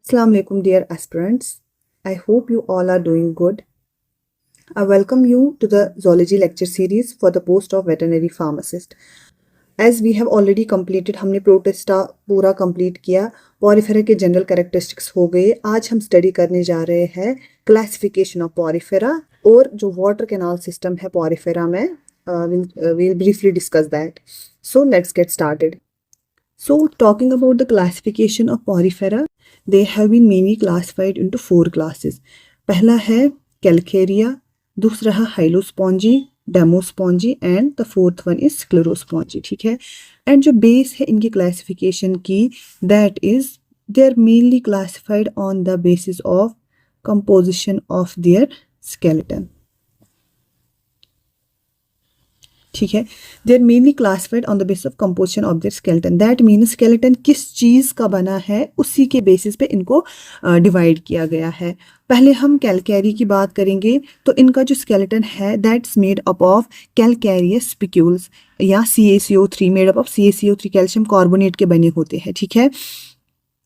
Assalamu alaikum, dear aspirants. I hope you all are doing good. I welcome you to the zoology lecture series for the post of veterinary pharmacist. As we have already completed, हमने protista पूरा complete किया, Porifera के general characteristics हो गए. आज हम study करने जा रहे हैं क्लासिफिकेशन ऑफ पॉरीफेरा और जो वाटर कैनाल सिस्टम है पॉरीफेरा में. we'll briefly discuss that. So let's get started. So talking about the classification of porifera, they have been mainly classified into 4 classes. पहला है Calcarea, दूसरा है Hylospongy, Demospongy and the fourth one is Sclerospongy. ठीक है. And जो base है इनकी classification की, that is they are mainly classified on the basis of composition of their skeleton. ठीक है. They are mainly classified on the basis of composition of their skeleton. That mean skeleton किस चीज़ का बना है उसी के बेसिस पे इनको डिवाइड किया गया है. पहले हम कैलकैरी की बात करेंगे तो इनका जो स्केलेटन है that's made up of calcareous spicules या CaCO3 made up of CaCO3 calcium carbonate के बने होते हैं. ठीक है.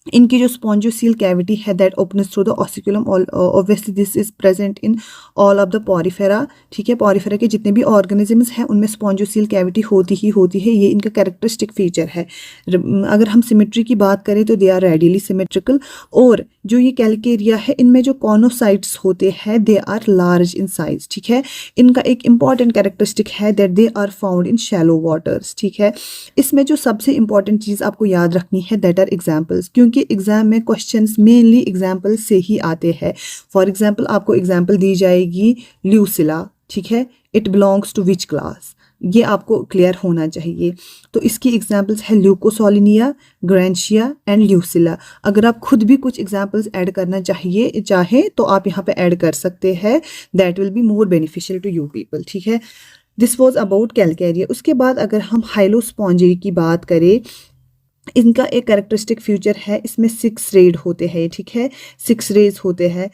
इनकी जो स्पॉन्जोसील कैविटी है that opens through the osculum. Obviously this is present in all of the Porifera. ठीक है. पॉरीफेरा के जितने भी ऑर्गेनिजम्स हैं उनमें स्पॉन्जोसील कैविटी होती है. ये इनका कैरेक्टरिस्टिक फीचर है. अगर हम सिमेट्री की बात करें तो दे आर रेडियली सिमेट्रिकल. और जो ये कैलकेरिया है इनमें जो कॉनोसाइट्स होते हैं they are large in size. ठीक है. इनका एक इंपॉर्टेंट कैरेक्टरिस्टिक है that they are found in shallow waters. ठीक है. इसमें जो सबसे इंपॉर्टेंट चीज़ आपको याद रखनी है दैट आर एग्जाम्पल्स, क्योंकि एग्जाम में क्वेश्चंस मेनली एग्जाम्पल से ही आते हैं. फॉर एग्जाम्पल आपको एग्जाम्पल दी जाएगी ल्यूसिला. ठीक है. It belongs to which class, ये आपको क्लियर होना चाहिए. तो इसकी एग्जाम्पल्स है ल्यूकोसोलिनिया, ग्रैंशिया एंड ल्यूसिला. अगर आप खुद भी कुछ एग्जाम्पल्स ऐड करना चाहें तो आप यहाँ पे ऐड कर सकते हैं. That will be more beneficial to you people. ठीक है. This was about Calcarea. उसके बाद अगर हम हाइलोस्पॉन्जी की बात करें, इनका एक कैरेक्टरिस्टिक फीचर है, इसमें 6 रेड होते हैं. ठीक है. 6 रेज होते हैं,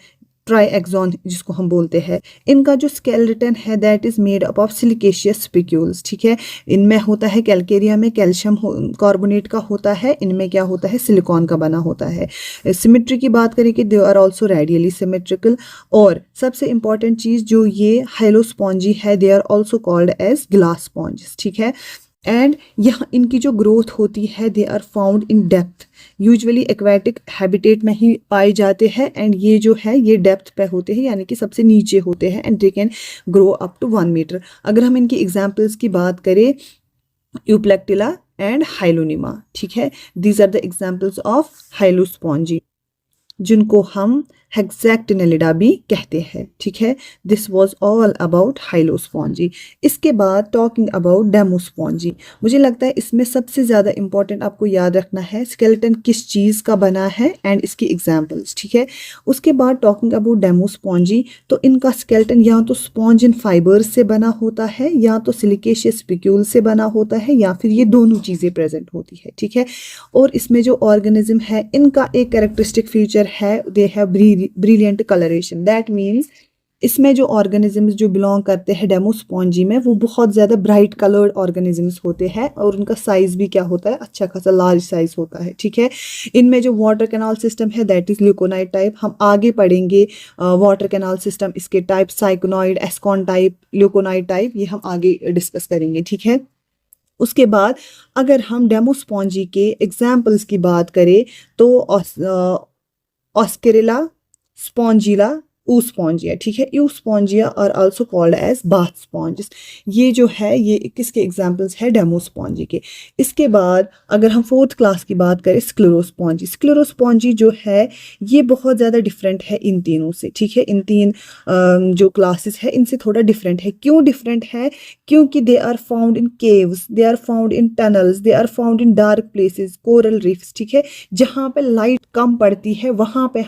ट्राईएक्सॉन जिसको हम बोलते हैं. इनका जो स्केलेटन है that is made up of siliceous spicules. ठीक है. इनमें होता है कैलकेरिया में कैल्शियम कार्बोनेट का होता है, इनमें क्या होता है सिलिकॉन का बना होता है. सिमेट्री की बात करें कि they are also radially symmetrical. और सबसे इंपॉर्टेंट चीज़ जो ये हाइलोस्पॉन्जी है they are also called as glass sponge. ठीक है. एंड यहाँ इनकी जो ग्रोथ होती है they are found in depth. Usually aquatic habitat में ही पाए जाते हैं एंड ये जो है ये डेप्थ पे होते हैं यानी कि सबसे नीचे होते हैं and they can grow up to 1 metre. अगर हम इनकी एग्जाम्पल्स की बात करें, यूप्लेक्टिला एंड हाइलोनिमा. ठीक है. These are the examples of Hyalospongiae जिनको हम हेक्सैक्टिनेलिडा भी कहते हैं. ठीक है. This was all about Hyalospongiae. इसके बाद टॉकिंग अबाउट डेमोस्पॉन्जी. मुझे लगता है इसमें सबसे ज़्यादा इंपॉर्टेंट आपको याद रखना है स्केलेटन किस चीज़ का बना है एंड इसकी एग्जाम्पल्स. ठीक है. उसके बाद टॉकिंग अबाउट डेमोस्पॉन्जी, तो इनका स्केलेटन या तो स्पॉन्ज इन फाइबर्स से बना होता है या तो सिलिकेशियस स्पिक्यूल से बना होता है या फिर ये दोनों चीज़ें प्रेजेंट होती है. ठीक है. और इसमें जो ऑर्गेनिज्म है इनका एक कैरेक्टरिस्टिक फीचर है they have brilliant colouration. That means इसमें जो ऑर्गेनिजम्स जो बिलोंग करते हैं डेमोस्पॉन्जी में वो बहुत ज़्यादा ब्राइट कलर्ड ऑर्गेनिजम्स होते हैं और उनका साइज़ भी क्या होता है अच्छा खासा लार्ज साइज होता है. ठीक है. इनमें जो वाटर कैनाल सिस्टम है दैट इज़ ल्यूकोनाइड टाइप. हम आगे पढ़ेंगे वाटर कैनाल सिस्टम, इसके टाइप साइकोनॉइड, एस्कॉन टाइप, ल्यूकोनाइड टाइप, ये हम आगे डिस्कस करेंगे. ठीक है. उसके बाद अगर हम डेमोस्पॉन्जी के एग्जाम्पल्स की बात करें तो ऑस्केरिला, स्पॉन्जिला, ऊस्पॉन्जिया. ठीक है. Euspongia are also called as bath sponges. ये जो है ये किसके एग्जाम्पल्स है डेमोस्पॉन्जी के. इसके बाद अगर हम 4th क्लास की बात करें स्क्लेरोस्पॉन्जी. स्क्लेरोस्पॉन्जी जो है ये बहुत ज़्यादा डिफरेंट है इन तीनों से. ठीक है. इन 3 जो क्लासेस है इनसे थोड़ा डिफरेंट है. क्यों डिफरेंट है? क्योंकि they are found in caves, they are found in tunnels, they are found in dark places, coral reefs. ठीक है. जहाँ पे लाइट कम पड़ती है वहाँ पे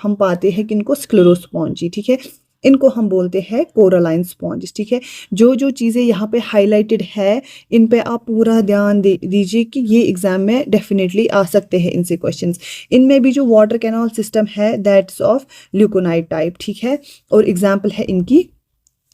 हम पाते हैं कि इनको स्क्लेरोस्पॉन्जी. ठीक है. इनको हम बोलते हैं कोरालाइन स्पॉन्ज. ठीक है. जो जो चीज़ें यहाँ पे हाईलाइटेड है इन पे आप पूरा ध्यान दीजिए कि ये एग्जाम में डेफिनेटली आ सकते हैं इनसे क्वेश्चंस. इनमें भी जो वाटर कैनाल सिस्टम है दैट्स ऑफ ल्यूकोनाइड टाइप. ठीक है. और एग्जाम्पल है इनकी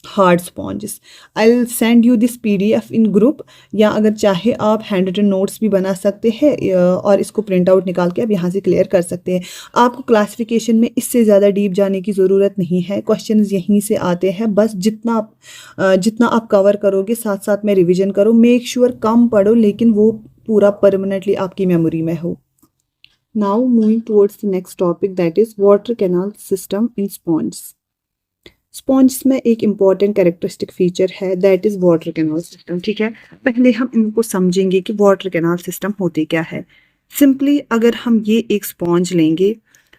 hard sponges. I will send you this PDF in group, या अगर चाहे आप हैंड रिटन नोट्स भी बना सकते हैं और इसको प्रिंट आउट निकाल के आप यहाँ से क्लियर कर सकते हैं। आपको क्लासिफिकेशन में इससे ज़्यादा डीप जाने की ज़रूरत नहीं है, क्वेश्चंस यहीं से आते हैं। बस जितना आप कवर करोगे साथ साथ में रिविजन करो, मेक श्योर कम पढ़ो लेकिन वो पूरा परमानेंटली आपकी मेमोरी में हो। Now moving towards the next topic, that is water canal system in sponge. Sponge में एक इम्पॉर्टेंट कैरेक्टरिस्टिक फीचर है, that is water canal system. ठीक है, पहले हम इनको समझेंगे कि वाटर कैनाल सिस्टम होते क्या है। सिंपली अगर हम ये एक स्पॉन्ज लेंगे,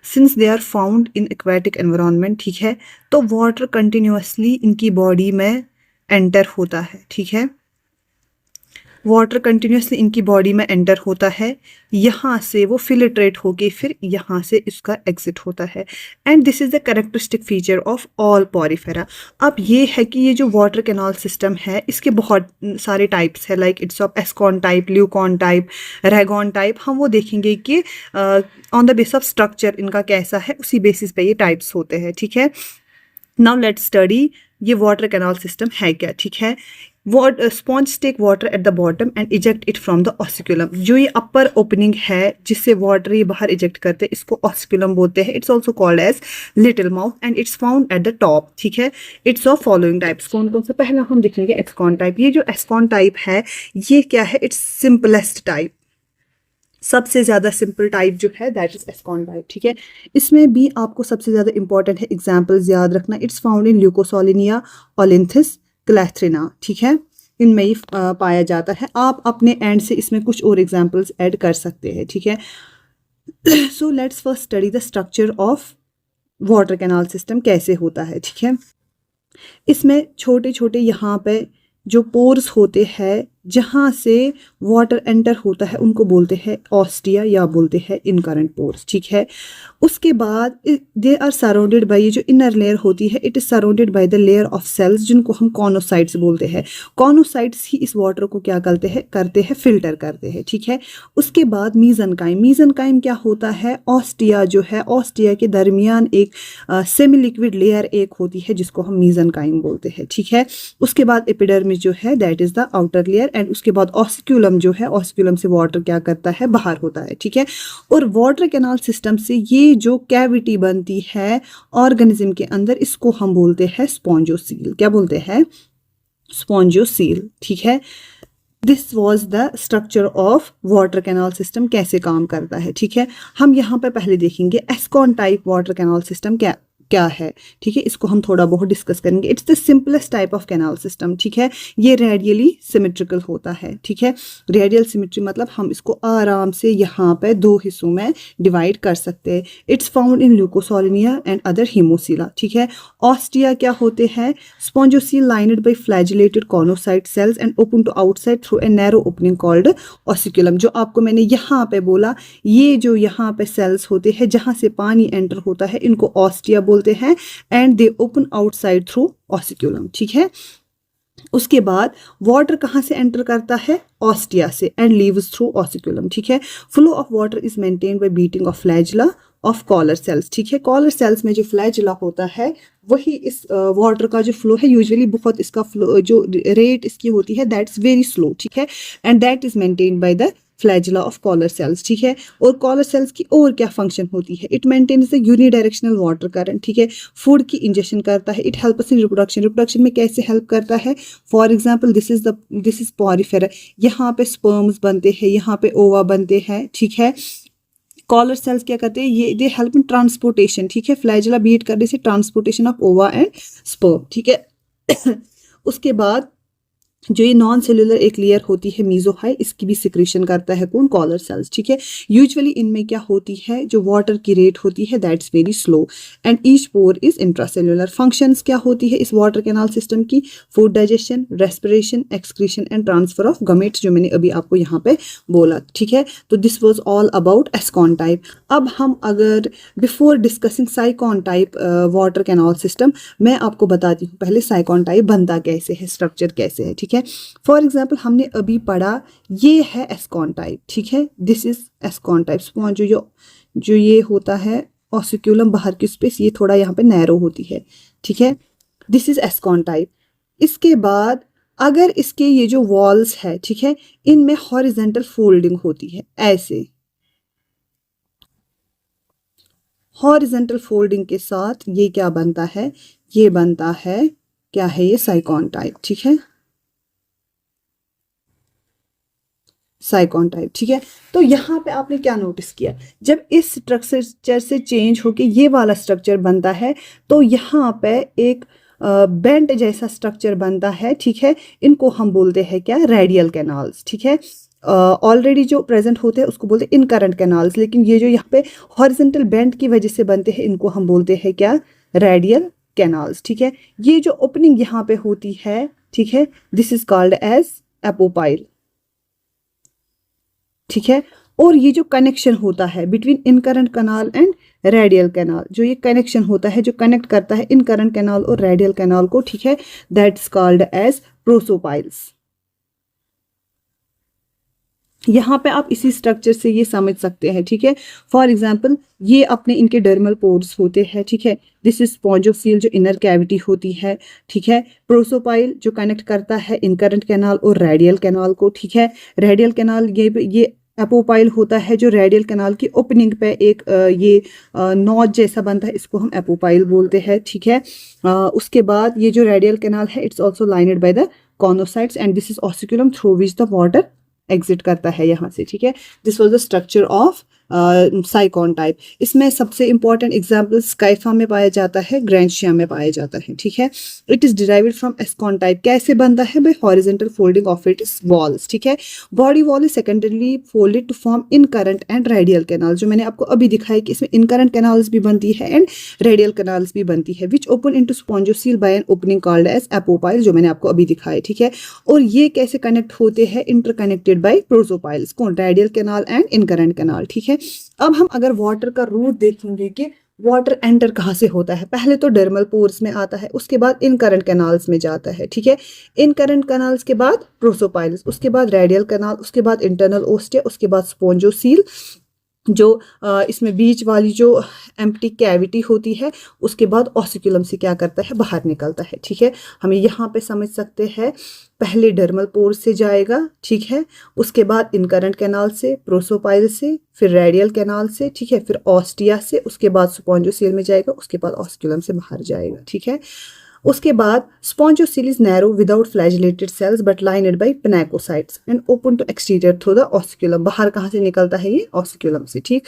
since they are found in aquatic environment, ठीक है, तो वाटर कंटिन्यूअसली इनकी बॉडी में एंटर होता है। ठीक है, वाटर कंटिन्यूसली इनकी बॉडी में एंटर होता है, यहाँ से वो फिल्ट्रेट होके फिर यहाँ से इसका एग्जिट होता है। And this is the characteristic feature of all Porifera. अब ये है कि ये जो वाटर कैनाल सिस्टम है इसके बहुत सारे टाइप्स है, like its of Ascon type, Leucon type, Rhagon type. हम वो देखेंगे कि on the base of structure इनका कैसा है, उसी बेसिस पे ये टाइप्स होते हैं। ठीक है, नाउ लेट्स स्टडी ये वाटर कैनाल सिस्टम है क्या। ठीक है, sponge take water at the bottom and eject it from the osculum. जो ये अपर ओपनिंग है जिससे वाटर ये बाहर इजेक्ट करते हैं, इसको ऑसिकुलम बोलते हैं। It's also called as little mouth and it's found at the top. ठीक है, इट्स ऑफ फॉलोइंग टाइप्स। कौन कौन से, पहला हम देखेंगे एस्कॉन टाइप। ये जो एस्कॉन टाइप है ये क्या है, इट्स सिंपलेस्ट टाइप, सबसे ज़्यादा सिंपल टाइप जो है दैट इज एस्कॉन टाइप। ठीक है, इसमें भी आपको सबसे ज़्यादा इंपॉर्टेंट है एग्जाम्पल्स याद रखना। It's found in Leucosolenia, Olynthus, Clathrina. ठीक है, इनमें ही पाया जाता है। आप अपने एंड से इसमें कुछ और एग्जाम्पल्स ऐड कर सकते हैं। ठीक है, so let's first study the structure of water canal system, कैसे होता है। ठीक है, इसमें छोटे छोटे यहाँ पे जो पोर्स होते हैं जहाँ से वाटर एंटर होता है उनको बोलते हैं ऑस्टिया या बोलते हैं इनकरेंट पोर्स। ठीक है, उसके बाद दे आर सराउंडेड बाय, ये जो इनर लेयर होती है it is surrounded by the layer of cells जिनको हम कॉनोसाइट्स बोलते हैं। कॉनोसाइट्स ही इस वाटर को क्या करते हैं फिल्टर करते हैं। ठीक है, उसके बाद मीजनकाइम। मीजनकाइम क्या होता है, ऑस्टिया जो है, ऑस्टिया के दरमियान एक सेमी लिक्विड लेयर एक होती है जिसको हम मीजनकाइम बोलते हैं। ठीक है, उसके बाद एपिडर्मिस जो है that is the outer layer, and उसके बाद ऑसिक्यूलम जो है, ऑसिक्यूलम से वाटर क्या करता है बाहर होता है। ठीक है, और वाटर कैनाल सिस्टम से ये जो कैविटी बनती है ऑर्गेनिज्म के अंदर इसको हम बोलते हैं स्पॉन्जोसील। क्या बोलते हैं, स्पॉन्जोसील। ठीक है, this was the structure of water canal system, कैसे काम करता है। ठीक है, हम यहाँ पे पहले देखेंगे एस्कॉन टाइप वाटर कैनाल सिस्टम क्या है। ठीक है, इसको हम थोड़ा बहुत डिस्कस करेंगे। It's the simplest type of canal system. ठीक है, ये रेडियली सिमेट्रिकल होता है। ठीक है, रेडियल सिमेट्री मतलब हम इसको आराम से यहाँ पे दो हिस्सों में डिवाइड कर सकते हैं। It's found in Leucosolenia and other Homocoela. ठीक है, ऑस्टिया क्या होते हैं, spongocoel lined by flagellated choanocyte cells and open to outside through a narrow opening called osculum. जो आपको मैंने यहाँ पे बोला, ये जो यहाँ पे सेल्स होते हैं जहाँ से पानी एंटर होता है इनको ऑस्टिया बोलते हैं, and they open outside through osculum. ठीक है, उसके बाद वाटर कहाँ से एंटर करता है, ऑस्टिया से, एंड लीव्स थ्रू ऑसिकुलम। ठीक है, flow of water is maintained by beating of flagella of collar cells. ठीक है, कॉलर सेल्स में जो फ्लैजिला होता है वही इस वाटर का जो फ्लो है, यूजुअली बहुत इसका फ्लो जो रेट इसकी होती है दैट्स वेरी स्लो। ठीक है, and that is maintained by the flagella of collar cells. ठीक है, और कॉलर सेल्स की और क्या फंक्शन होती है, it maintains the unidirectional water current. ठीक है, फूड की इंजेक्शन करता है, it helps in reproduction. Reproduction में कैसे हेल्प करता है, for example this is Porifera, यहाँ पे स्पर्म्स बनते हैं, यहाँ पे ओवा बनते हैं। ठीक है, कॉलर सेल्स क्या करते हैं, ये दे हेल्प इन ट्रांसपोर्टेशन। ठीक है, फ्लैजिला बीट करने से ट्रांसपोर्टेशन ऑफ ओवा एंड स्पर्म। ठीक है, उसके बाद जो ये नॉन सेलुलर एक लेयर होती है मीजोहाइल, इसकी भी सिक्रीशन करता है कौन, कॉलर सेल्स। ठीक है, यूजुअली इनमें क्या होती है, जो वाटर की रेट होती है that's very slow, and each pour is intracellular. Functions क्या होती है इस वाटर कैनाल सिस्टम की, food digestion, respiration, excretion and transfer of gametes, जो मैंने अभी आपको यहाँ पे बोला। ठीक है, तो this was all about Ascon type. अब हम अगर before discussing Sycon type water canal system, मैं आपको बताती हूँ पहले साइकॉन टाइप बनता कैसे है, स्ट्रक्चर कैसे है। ठीक है, फॉर एग्जाम्पल हमने अभी पढ़ा ये है एस्कॉन टाइप। ठीक है, दिस इज एस्कॉन टाइप। स्पॉन्ज जो ये होता है ऑसिक्यूलम बाहर की स्पेस, ये थोड़ा यहाँ पे नैरो होती है। ठीक है, दिस इज एस्कॉन टाइप। इसके बाद अगर इसके ये जो वॉल्स है, ठीक है, इनमें हॉरिजेंटल फोल्डिंग होती है, ऐसे हॉरिजेंटल फोल्डिंग के साथ ये क्या बनता है, ये बनता है, क्या है ये, साइकॉन टाइप, ठीक है, साइकॉन टाइप, ठीक है। तो यहाँ पे आपने क्या नोटिस किया, जब इस स्ट्रक्चर से चेंज होके ये वाला स्ट्रक्चर बनता है तो यहाँ पे एक बेंट जैसा स्ट्रक्चर बनता है, ठीक है। इनको हम बोलते हैं क्या, रेडियल कैनाल्स, ठीक है। ऑलरेडी जो प्रेजेंट होते हैं उसको बोलते हैं इनकरेंट कैनाल्स, लेकिन ये जो यहाँ पे हॉरिजॉन्टल बेंट की वजह से बनते हैं इनको हम बोलते हैं क्या, रेडियल कैनाल्स, ठीक है। ये जो ओपनिंग यहाँ पे होती है, ठीक है, this is called as apopyle, ठीक है। और ये जो कनेक्शन होता है between incurrent canal and radial canal, जो ये कनेक्शन होता है जो कनेक्ट करता है इनकरेंट कैनाल और रेडियल कैनाल को, ठीक है, that is called as prosopyles. यहाँ पे आप इसी स्ट्रक्चर से ये समझ सकते हैं, ठीक है। फॉर एग्जाम्पल ये अपने इनके डर्मल पोर्स होते हैं, ठीक है। दिस इज स्पॉन्जोसील जो इनर कैविटी होती है, ठीक है। प्रोसोपाइल जो कनेक्ट करता है इनकरेंट कैनाल और रेडियल कैनाल को, ठीक है। रेडियल कैनाल ये एपोपाइल होता है जो रेडियल कैनाल की ओपनिंग पे एक ये नॉच जैसा बनता है, इसको हम एपोपाइल बोलते हैं, ठीक है। उसके बाद ये जो रेडियल कैनाल है it's also lined by the choanocytes and this is osculum through which the water exit करता है यहाँ से, ठीक है। This was the structure of Sycon type. इसमें सबसे इंपॉर्टेंट एग्जाम्पल स्काइफा में पाया जाता है, ग्रैंशिया में पाया जाता है, ठीक है। It is derived from Ascon type. कैसे बनता है, by horizontal folding of its walls, ठीक है। Body wall is secondarily folded to form incurrent and radial canal, जो मैंने आपको अभी दिखाया कि इसमें इनकरेंट कैनाल्स भी बनती है एंड रेडियल कैनाल्स भी बनती है, which open into spongocoel by an opening called as apopyle, जो मैंने आपको अभी दिखाया, ठीक है। और ये कैसे कनेक्ट होते हैं, इंटरकनेक्टेड बाय प्रोसोपाइल्स, कौन, radial canal and incurrent canal, ठीक है। अब हम अगर वाटर का रूट देखेंगे कि वाटर एंटर कहाँ से होता है, पहले तो डर्मल पोर्स में आता है, उसके बाद इनकरेंट कैनाल्स में जाता है, ठीक है। इनकरेंट कैनाल्स के बाद प्रोसोपाइल्स, उसके बाद रेडियल कैनाल, उसके बाद इंटरनल ओस्टिया, उसके बाद स्पॉन्जोसील, जो इसमें बीच वाली जो एम्प्टी कैविटी होती है, उसके बाद ऑसिकुलम से क्या करता है, बाहर निकलता है, ठीक है। हमें यहाँ पे समझ सकते हैं, पहले डर्मल पोर से जाएगा, ठीक है, उसके बाद इनकरेंट कैनाल से, प्रोसोपाइल से, फिर रेडियल कैनाल से, ठीक है, फिर ऑस्टिया से, उसके बाद स्पॉन्जोसील में जाएगा, उसके बाद ऑस्कुलम से बाहर जाएगा, ठीक है। उसके बाद spongocoel is narrow without flagellated cells but lined by pinacocytes and open to exterior through the osculum. बाहर कहाँ से निकलता है ये, ऑस्कुलम से, ठीक।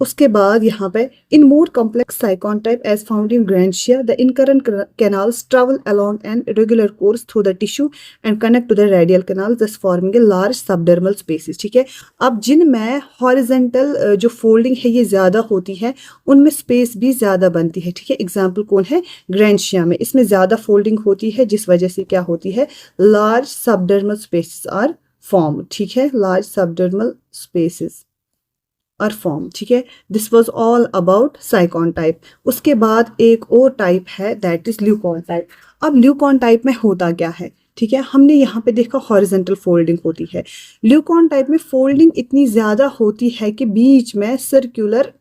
उसके बाद यहाँ पे in more complex Sycon type as found in Grantia the incurrent canals travel along an regular course through the tissue and connect to the radial canal thus forming a large subdermal spaces, ठीक है। अब जिनमें horizontal जो folding है ये ज्यादा होती है उनमें स्पेस भी ज्यादा बनती है, ठीक है। एग्जाम्पल कौन है, ग्रैंशिया में, इसमें ज्यादा फोल्डिंग होती है जिस वजह से क्या होती है, large subdermal spaces are form, ठीक है, लार्ज सबडर्मल स्पेसेस और फॉर्म, ठीक है। This was all about sycon type. उसके बाद एक और टाइप है दैट इज ल्यूकॉन टाइप। अब ल्यूकॉन टाइप में होता क्या है, ठीक है, हमने यहाँ पे देखा हॉरिजेंटल फोल्डिंग होती है। ल्यूकॉन टाइप में फोल्डिंग इतनी ज्यादा होती है कि बीच में सर्कुलर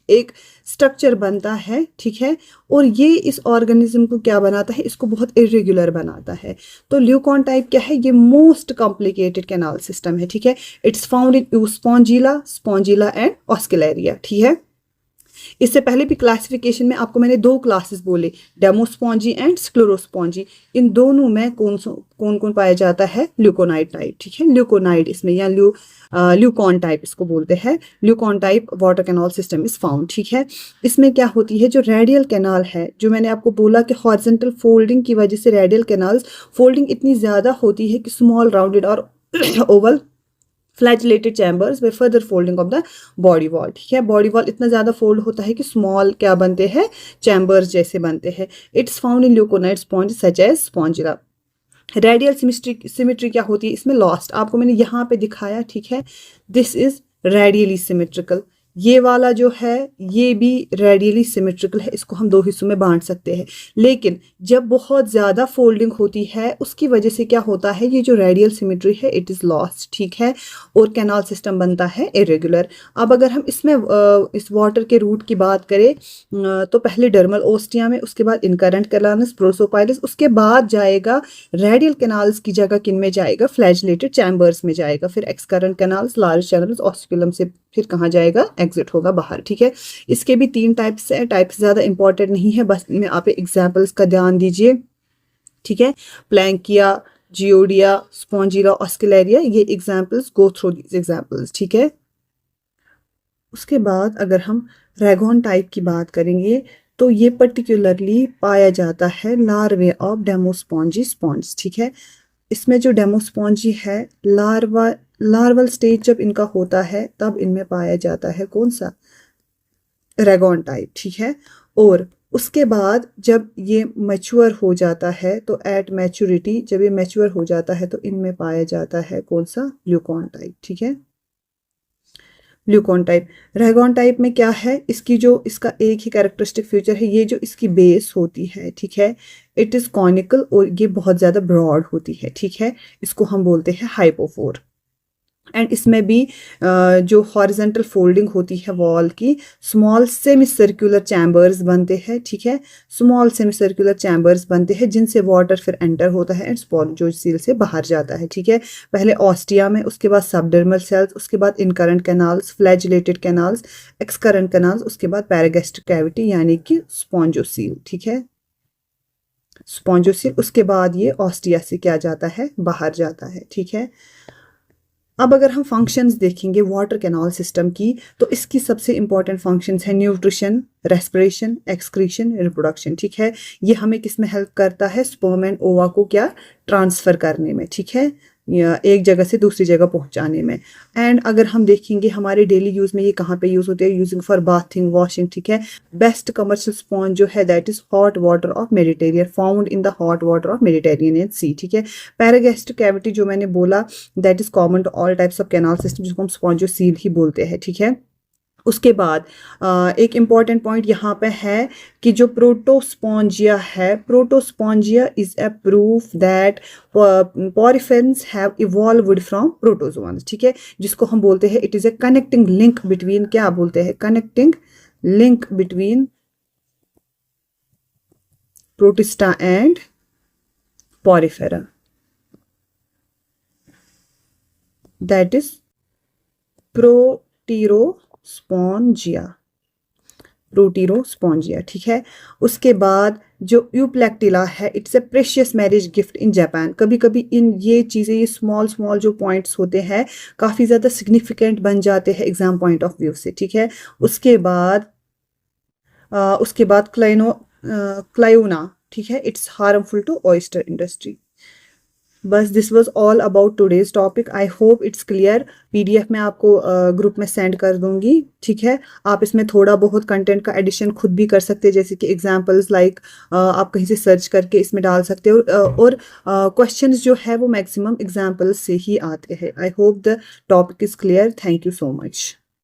एक स्ट्रक्चर बनता है, ठीक है, और ये इस ऑर्गेनिज्म को क्या बनाता है, इसको बहुत इरेगुलर बनाता है। तो ल्यूकॉन टाइप क्या है, ये मोस्ट कॉम्प्लिकेटेड कैनाल सिस्टम है, ठीक है। It's found in Spongilla and Oscarella, ठीक है। इससे पहले भी क्लासिफिकेशन में आपको मैंने दो क्लासेस बोले, डेमोस्पॉन्जी एंड स्क्लेरोस्पॉन्जी। इन दोनों में कौन कौन पाया जाता है, ल्यूकोनाइड टाइप, ठीक है। ल्यूकोनाइड इसमें या ल्यूकॉन टाइप इसको बोलते हैं। Leucon type water canal system is found, ठीक है। इसमें क्या होती है, जो रेडियल कैनाल है, जो मैंने आपको बोला कि हॉरिजॉन्टल फोल्डिंग की वजह से रेडियल कैनाल्स फोल्डिंग इतनी ज्यादा होती है कि स्मॉल राउंडेड और Oval flagellated chambers with further folding of the body wall, ठीक है। बॉडी वॉल इतना ज्यादा फोल्ड होता है कि स्मॉल क्या बनते हैं, चैम्बर्स जैसे बनते हैं। It's found in leuconoid sponge such as Spongilla. Radial symmetry क्या होती है इसमें, लॉस्ट, आपको मैंने यहाँ पे दिखाया, ठीक है। This is radially symmetrical. ये वाला जो है ये भी रेडियली सिमेट्रिकल है, इसको हम दो हिस्सों में बांट सकते हैं। लेकिन जब बहुत ज़्यादा फोल्डिंग होती है उसकी वजह से क्या होता है, ये जो रेडियल सिमेट्री है इट इज़ लॉस्ट, ठीक है, और कैनाल सिस्टम बनता है इरेगुलर। अब अगर हम इसमें इस वाटर के रूट की बात करें तो पहले डर्मल ओस्टिया में, उसके बाद इनकरेंट कैनाल्स, प्रोसोपाइलस, उसके बाद जाएगा रेडियल कैनाल्स की जगह किन में जाएगा, फ्लैजिलेटेड चैम्बर्स में जाएगा, फिर एक्सकरेंट कैनाल्स, लार्ज चैनल्स, ऑस्टिकुलम से फिर कहाँ जाएगा, एग्जिट होगा बाहर, ठीक है। इसके भी 3 टाइप्स है, टाइप्स ज़्यादा इंपॉर्टेंट नहीं है, बस इनमें आप एग्जाम्पल्स का ध्यान दीजिए, ठीक है। प्लैंकिया, जियोडिया, स्पॉन्जिला, ऑस्किलेरिया, ये examples, go through these examples, ठीक है। उसके बाद अगर हम रैगॉन टाइप की बात करेंगे तो ये पर्टिकुलरली पाया जाता है लार्वे ऑफ डेमोस्पॉन्जी स्पॉन्ज, ठीक है। इसमें जो डेमोस्पॉन्जी है लार्वल स्टेज जब इनका होता है तब इनमें पाया जाता है कौन सा, रैगॉन टाइप, ठीक है। और उसके बाद जब ये मैच्योर हो जाता है तो एट मैच्योरिटी जब ये मैच्योर हो जाता है तो इनमें पाया जाता है कौन सा, ल्यूकॉन टाइप, ठीक है। ल्यूकॉन टाइप, रैगॉन टाइप में क्या है, इसकी जो इसका एक ही कैरेक्टरिस्टिक फीचर है, ये जो इसकी बेस होती है, ठीक है, इट इज़ कॉनिकल और ये बहुत ज़्यादा ब्रॉड होती है, ठीक है। इसको हम बोलते हैं हाइपोफोर। एंड इसमें भी जो हॉरिजेंटल फोल्डिंग होती है वॉल की, स्मॉल सेमी सर्कुलर चैम्बर्स बनते हैं, ठीक है, स्मॉल सेमी सर्कुलर चैम्बर्स बनते हैं जिनसे वाटर फिर एंटर होता है एंड स्पॉन्जोसील से बाहर जाता है, ठीक है। पहले ऑस्टिया में, उसके बाद सबडर्मल सेल्स, उसके बाद incurrent canals, flagellated canals, excurrent canals, उसके बाद पैरागैस्ट्रिक कैविटी यानी कि स्पॉन्जोसील, ठीक है, स्पॉन्जोसील, उसके बाद ये ऑस्टिया से क्या जाता है, बाहर जाता है, ठीक है। अब अगर हम फंक्शंस देखेंगे वाटर कैनाल सिस्टम की तो इसकी सबसे इंपॉर्टेंट फंक्शंस है न्यूट्रिशन, रेस्पिरेशन, एक्सक्रीशन, रिप्रोडक्शन, ठीक है। ये हमें किस में हेल्प करता है, स्पर्म एंड ओवा को क्या ट्रांसफर करने में, ठीक है, या एक जगह से दूसरी जगह पहुंचाने में। एंड अगर हम देखेंगे हमारे डेली यूज में ये कहाँ पे यूज होते हैं, यूजिंग फॉर बाथिंग, वॉशिंग, ठीक है। बेस्ट कमर्शियल स्पॉन्ज जो है that is hot water of Mediterranean, found in the hot water of Mediterranean sea, ठीक है। पैरागैस्ट्रिक कैविटी जो मैंने बोला that is common to all types of canal system जिसको हम स्पॉन्जोसील ही बोलते हैं, ठीक है। उसके बाद एक इम्पॉर्टेंट पॉइंट यहाँ पे है कि जो प्रोटोस्पॉन्जिया है, Proterospongia is a proof that poriferans have evolved from protozoans, ठीक है, जिसको हम बोलते हैं it is a connecting link between, क्या बोलते हैं, connecting link between Protista and Porifera, that is Proterospongia, Proterospongia, ठीक है। उसके बाद जो यूप्लेक्टिला है it's a precious marriage gift in Japan. कभी कभी इन ये चीज़ें, ये स्मॉल स्मॉल जो पॉइंट्स होते हैं काफ़ी ज़्यादा सिग्निफिकेंट बन जाते हैं एग्जाम पॉइंट ऑफ व्यू से, ठीक है। उसके बाद क्लायोना, ठीक है, it's harmful to oyster industry. बस this was all about today's topic, I hope it's clear. PDF में आपको ग्रुप में सेंड कर दूंगी, ठीक है। आप इसमें थोड़ा बहुत कंटेंट का एडिशन खुद भी कर सकते हैं, जैसे कि एग्जांपल्स लाइक आप कहीं से सर्च करके इसमें डाल सकते हो, और क्वेश्चंस जो है वो मैक्सिमम एग्जांपल्स से ही आते हैं। I hope the topic is clear, thank you so much.